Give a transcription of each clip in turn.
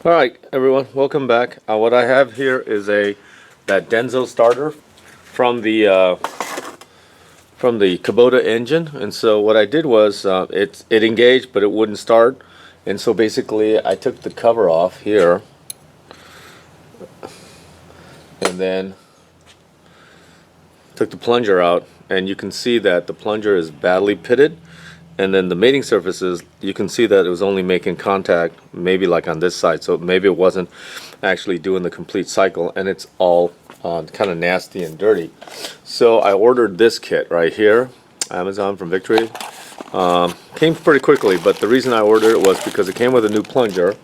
Alright everyone, welcome back. What I have here is that Denso starter from the Kubota engine, and so what I did was it engaged but it wouldn't start, and so basically I took the cover off here and then took the plunger out, and you can see that the plunger is badly pitted, and then the mating surfaces, you can see that it was only making contact maybe like on this side, so maybe it wasn't actually doing the complete cycle, and it's all kind of nasty and dirty. So I ordered this kit right here, Amazon from Victory. Came pretty quickly, but the reason I ordered it was because it came with a new plunger,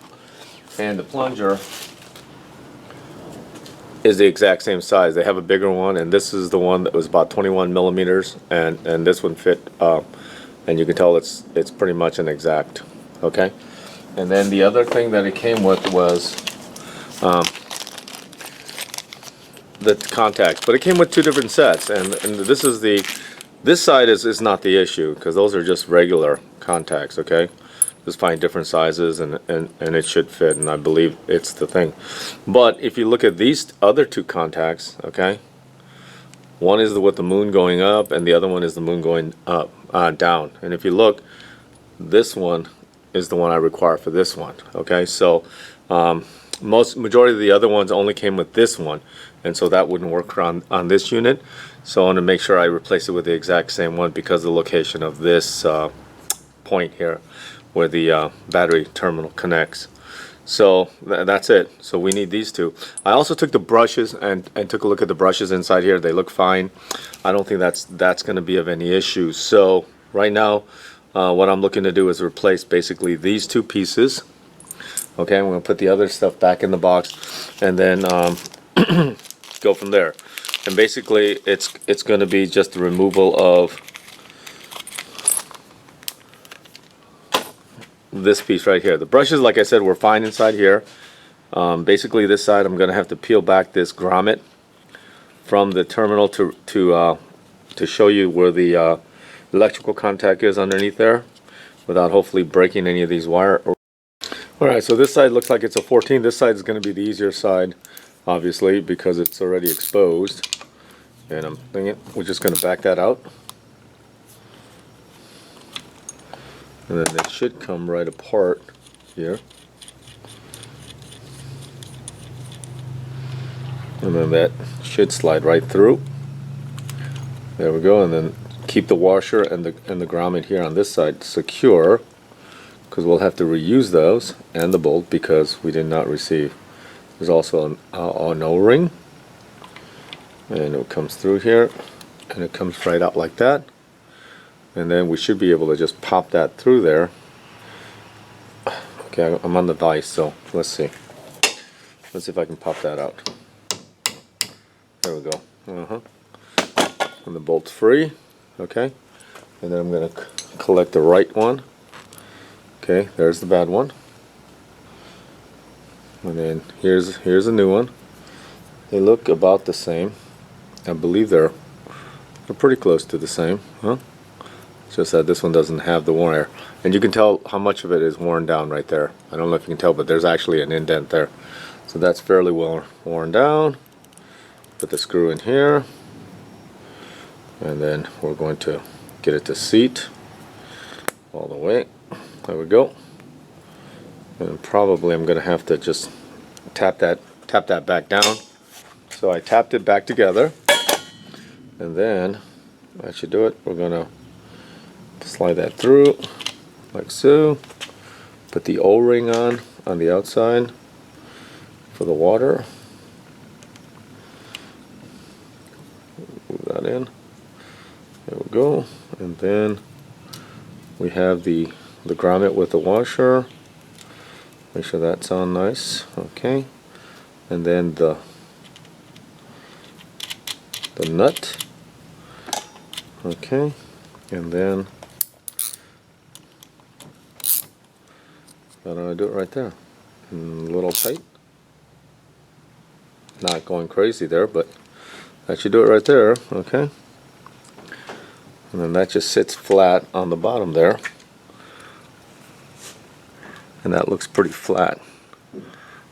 and the plunger is the exact same size. They have a bigger one, and this is the one that was about 21 millimeters, and this one fit, and you can tell it's pretty much an exact. Okay, and then the other thing that it came with was the contacts, but it came with two different sets, and this side is not the issue, because those are just regular contacts. Okay, just find different sizes, and it should fit, and I believe it's the thing. But if you look at these other two contacts, okay, one is with the moon going up, and the other one is the moon going up, down. And if you look, this one is the one I require for this one. Okay, so majority of the other ones only came with this one, and so that wouldn't work on this unit. So I want to make sure I replace it with the exact same one because of the location of this point here where the battery terminal connects. So that's it. So we need these two. I also took the brushes and took a look at the brushes inside here. They look fine. I don't think that's going to be of any issue. So right now what I'm looking to do is replace basically these two pieces. Okay, I'm going to put the other stuff back in the box, and then go from there. And basically it's going to be just the removal of this piece right here. The brushes, like I said, were fine inside here. Basically this side I'm going to have to peel back this grommet from the terminal to show you where the electrical contact is underneath there, without hopefully breaking any of these wire. Alright, so this side looks like it's a 14. This side is going to be the easier side, obviously, because it's already exposed. And I'm thinking we're just going to back that out. And then it should come right apart here. And then that should slide right through. There we go. And then keep the washer and the grommet here on this side secure, because we'll have to reuse those, and the bolt, because we did not receive. There's also an O-ring, and it comes through here, and it comes right out like that. And then we should be able to just pop that through there. Okay, I'm on the vise, so let's see. Let's see if I can pop that out. There we go. And the bolt's free. Okay, and then I'm going to collect the right one. Okay, there's the bad one. And then here's a new one. They look about the same. I believe they're pretty close to the same, huh? It's just that this one doesn't have the wire, and you can tell how much of it is worn down right there. I don't know if you can tell, but there's actually an indent there, so that's fairly well worn down. Put the screw in here, and then we're going to get it to seat all the way. There we go. And probably I'm going to have to just tap that back down. So I tapped it back together, and then that should do it. We're going to slide that through like so. Put the O-ring on the outside for the water. Move that in. There we go. And then we have the grommet with the washer. Make sure that's on nice. Okay. And then the nut. Okay. And then I do it right there. A little tight. Not going crazy there, but that should do it right there. Okay. And then that just sits flat on the bottom there. And that looks pretty flat.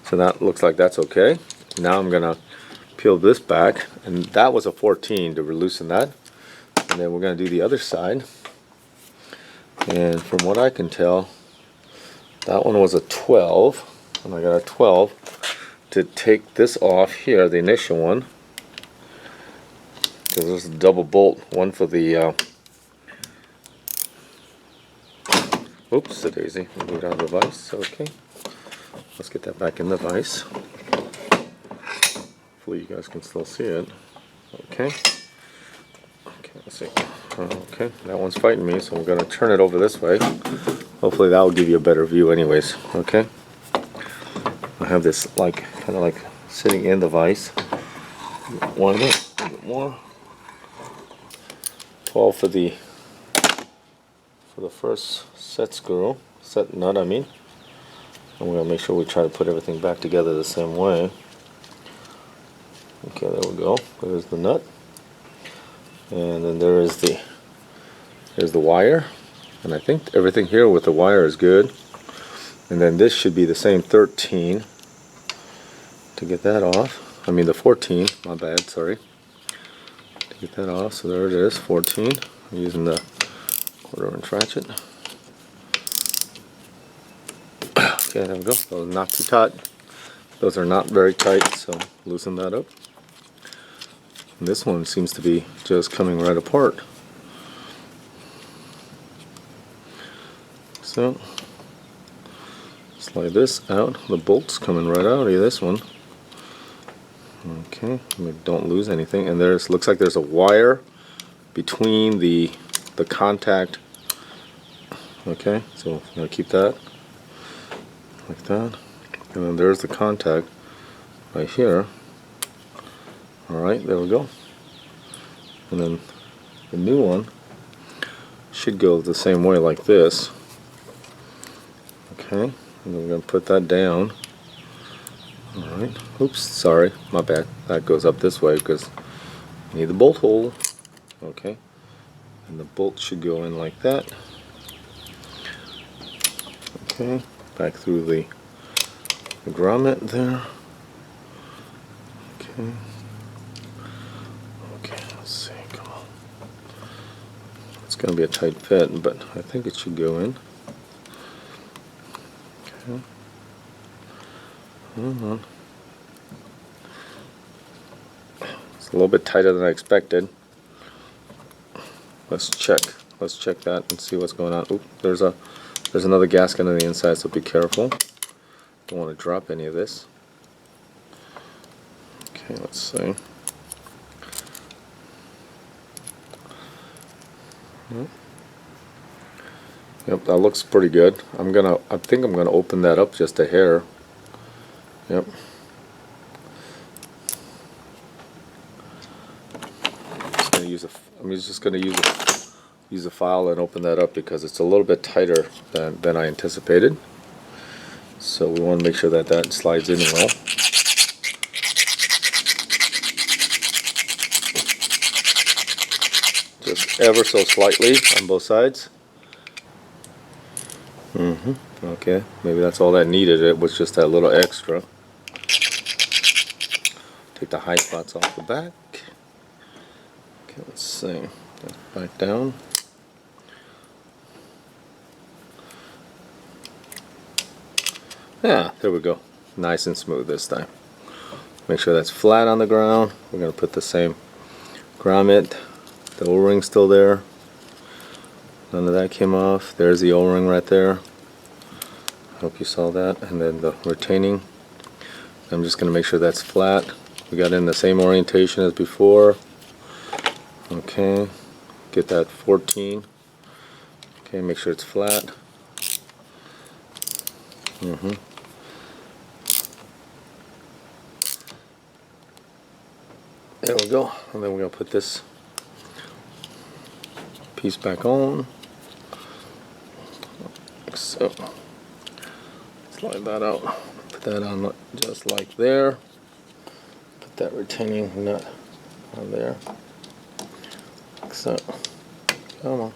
So that looks like that's okay. Now I'm gonna peel this back, and that was a 14 to loosen that. And then we're gonna do the other side. And from what I can tell, that one was a 12, and I got a 12 to take this off here, the initial one. Because there's a double bolt, one for the, oops, the daisy, move it out of the vise, okay. Let's get that back in the vise. Hopefully you guys can still see it. Okay. Okay, let's see. Okay, that one's fighting me, so we're going to turn it over this way. Hopefully that will give you a better view anyways, okay. I have this like, kind of like sitting in the vise. One of it, a little bit more. 12 for the first set nut, I mean. And we're going to make sure we try to put everything back together the same way. Okay, there we go. There's the nut. And then there's the wire. And I think everything here with the wire is good. And then this should be the same 13 to get that off. I mean the 14, my bad, sorry. To get that off, so there it is, 14. I'm using the 1/4 inch ratchet. Okay, there we go. Those are not too tight. Those are not very tight, so loosen that up. And this one seems to be just coming right apart. So slide this out. The bolt's coming right out of this one. Okay, don't lose anything. And there's looks like there's a wire between the contact. Okay, so I'm gonna keep that like that. And then there's the contact right here. Alright, there we go. And then the new one should go the same way like this. Okay, and then we're going to put that down. Alright, oops, sorry, my bad. That goes up this way because I need the bolt hole. Okay, and the bolt should go in like that. Okay, back through the grommet there. Okay. Okay, let's see, come on. It's going to be a tight fit, but I think it should go in. Okay. Hold on. It's a little bit tighter than I expected. Let's check that and see what's going on. Oop, there's another gasket on the inside, so be careful. Don't want to drop any of this. Okay, let's see. Yep, that looks pretty good. I think I'm gonna open that up just a hair. Yep. I'm just gonna use a file and open that up because it's a little bit tighter than I anticipated. So we want to make sure that that slides in well. Just ever so slightly on both sides. Okay, maybe that's all that needed. It was just that little extra. Take the high spots off the back. Okay, let's see. Back down. Yeah, there we go. Nice and smooth this time. Make sure that's flat on the ground. We're going to put the same grommet. The O-ring's still there. None of that came off. There's the O-ring right there. Hope you saw that. And then the retaining. I'm just going to make sure that's flat. We got in the same orientation as before. Okay. Get that 14. Okay, make sure it's flat. There we go. And then we're going to put this piece back on. Like so. Slide that out. Put that on just like there. Put that retaining nut on there. Like so. Come on.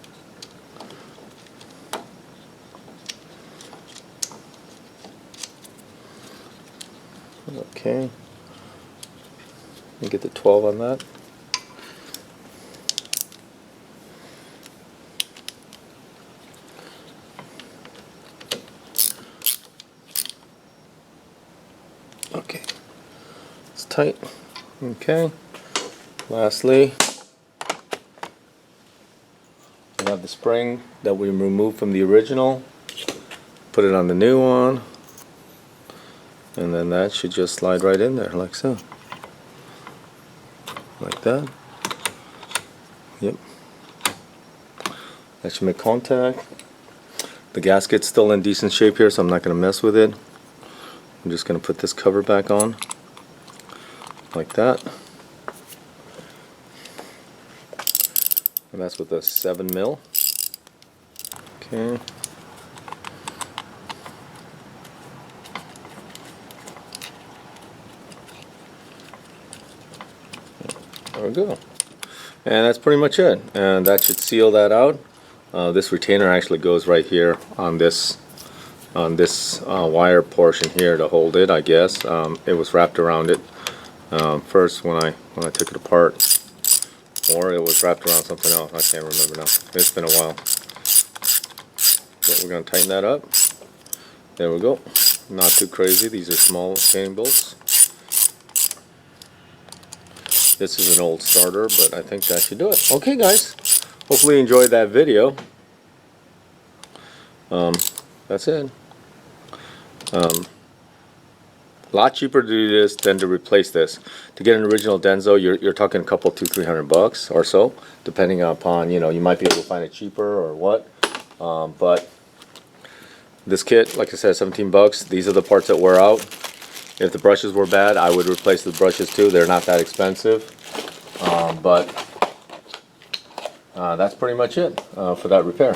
Okay. Let me get the 12 on that. Okay. It's tight. Okay. Lastly, we have the spring that we removed from the original. Put it on the new one. And then that should just slide right in there like so. Like that. Yep. That should make contact. The gasket's still in decent shape here, so I'm not going to mess with it. I'm just going to put this cover back on. Like that. And that's with a 7mm. Okay. There we go. And that's pretty much it. And that should seal that out. This retainer actually goes right here on this wire portion here to hold it, I guess. It was wrapped around it first when I took it apart, or it was wrapped around something else. I can't remember now. It's been a while. But we're going to tighten that up. There we go. Not too crazy. These are small chain bolts. This is an old starter, but I think that should do it. Okay, guys. Hopefully you enjoyed that video. That's it. A lot cheaper to do this than to replace this. To get an original Denso, you're talking a couple, $200-300 or so, depending upon, you might be able to find it cheaper or what. But this kit, like I said, $17. These are the parts that wear out. If the brushes were bad, I would replace the brushes too. They're not that expensive. But that's pretty much it for that repair.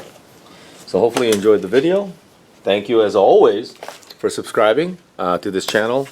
So hopefully you enjoyed the video. Thank you as always for subscribing to this channel.